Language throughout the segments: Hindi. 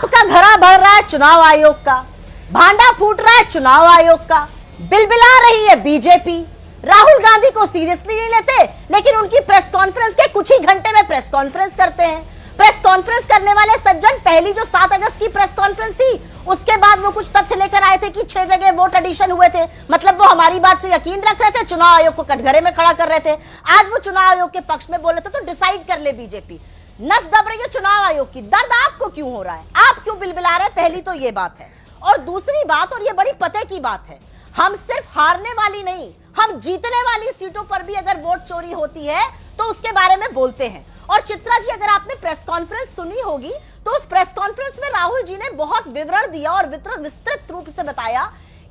आपका घड़ा भर रहा है चुनाव आयोग का, भांडा फूट रहा है चुनाव आयोग का, बिलबिला रही है बीजेपी। राहुल गांधी को सीरियसली नहीं लेते, लेकिन उनकी प्रेस कॉन्फ्रेंस के कुछ ही घंटे में प्रेस कॉन्फ्रेंस करते हैं। प्रेस कॉन्फ्रेंस करने वाले सज्जन पहली जो 7 अगस्त की प्रेस कॉन्फ्रेंस थी, उसके बाद वो कुछ तथ्य लेकर आए थे कि 6 जगह वोट एडिशन हुए थे। मतलब वो हमारी बात से यकीन रख रहे थे, चुनाव आयोग को कटघरे में खड़ा कर रहे थे। आज वो चुनाव आयोग के पक्ष में बोल रहे थे, तो डिसाइड कर ले बीजेपी। नस दब रही है चुनाव आयोग की, दर्द आपको क्यों हो रहा है, आप क्यों बिलबिला रहे हैं? पहली तो ये बात है। और दूसरी बात, और ये बड़ी पते की बात है, हम सिर्फ हारने वाली नहीं, हम जीतने वाली सीटों पर भी अगर वोट चोरी होती है तो उसके बारे में बोलते हैं। और चित्रा जी, अगर आपने प्रेस कॉन्फ्रेंस सुनी होगी तो उस प्रेस कॉन्फ्रेंस में राहुल जी ने बहुत विवरण दिया और विस्तृत रूप से बताया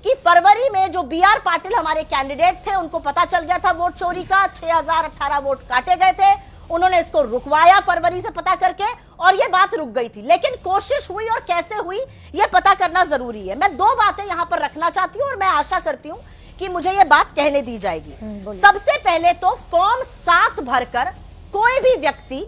कि फरवरी में जो बी आर पाटिल हमारे कैंडिडेट थे, उनको पता चल गया था वोट चोरी का, 6018 वोट काटे गए थे। उन्होंने इसको रुकवाया फरवरी से पता करके, और ये बात रुक गई थी। लेकिन कोशिश हुई और कैसे हुई ये पता करना जरूरी है। मैं 2 बातें यहां पर रखना चाहती हूं और मैं आशा करती हूं कि मुझे ये बात कहने दी जाएगी। सबसे पहले तो फॉर्म 7 भरकर कोई भी व्यक्ति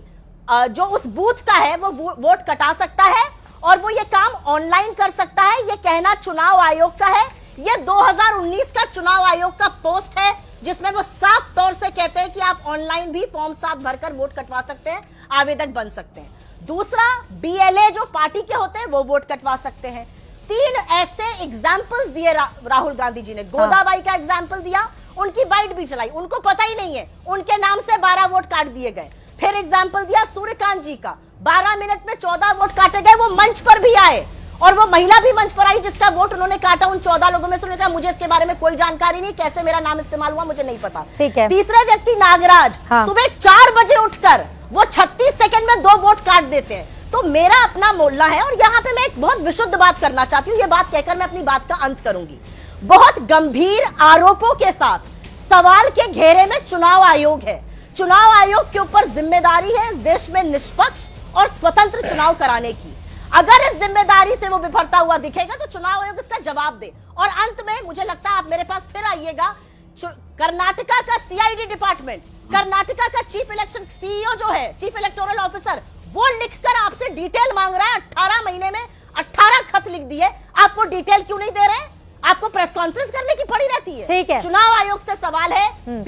जो उस बूथ का है वो वोट कटा सकता है, और वो ये काम ऑनलाइन कर सकता है। ये कहना चुनाव आयोग का है, ये 2019 का चुनाव आयोग का पोस्ट है, जिसमें वो साफ तौर से कहते हैं कि आप ऑनलाइन भी फॉर्म 7 भरकर वोट कटवा सकते हैं, आवेदक बन सकते हैं। दूसरा, बीएलए जो पार्टी के होते हैं वो वोट कटवा सकते हैं। 3 ऐसे एग्जाम्पल्स दिए राहुल गांधी जी ने। गोदाबाई का एग्जाम्पल दिया, उनकी बाइट भी चलाई, उनको पता ही नहीं है, उनके नाम से 12 वोट काट दिए गए। फिर एग्जाम्पल दिया सूर्यकांत जी का, 12 मिनट में 14 वोट काटे गए, वो मंच पर भी आए, और वो महिला भी मंच पर आई जिसका वोट उन्होंने काटा। उन 14 लोगों में से उन्होंने कहा मुझे इसके बारे में कोई जानकारी नहीं, कैसे मेरा नाम इस्तेमाल हुआ मुझे नहीं पता। ठीक है। तीसरे व्यक्ति नागराज, सुबह 4 बजे उठकर वो 36 सेकंड में 2 वोट काट देते हैं। तो मेरा अपना मोहल्ला है, और यहाँ पे मैं एक बहुत विशुद्ध बात करना चाहती हूँ। ये बात कहकर मैं अपनी बात का अंत करूंगी। बहुत गंभीर आरोपों के साथ सवाल के घेरे में चुनाव आयोग है। चुनाव आयोग के ऊपर जिम्मेदारी है इस देश में निष्पक्ष और स्वतंत्र चुनाव कराने की। अगर इस जिम्मेदारी से वो विफलता हुआ दिखेगा तो चुनाव आयोग इसका जवाब दे। और अंत में मुझे लगता है आप मेरे पास फिर आइएगा, कर्नाटका का सीआईडी डिपार्टमेंट, कर्नाटका का चीफ इलेक्शन सीईओ जो है, चीफ इलेक्टोरल ऑफिसर, वो लिखकर आपसे डिटेल मांग रहा है। 18 महीने में 18 खत लिख दिए, आप वो डिटेल क्यों नहीं दे रहे? आपको प्रेस कॉन्फ्रेंस करने की पड़ी रहती है। ठीक है। चुनाव आयोग से सवाल है।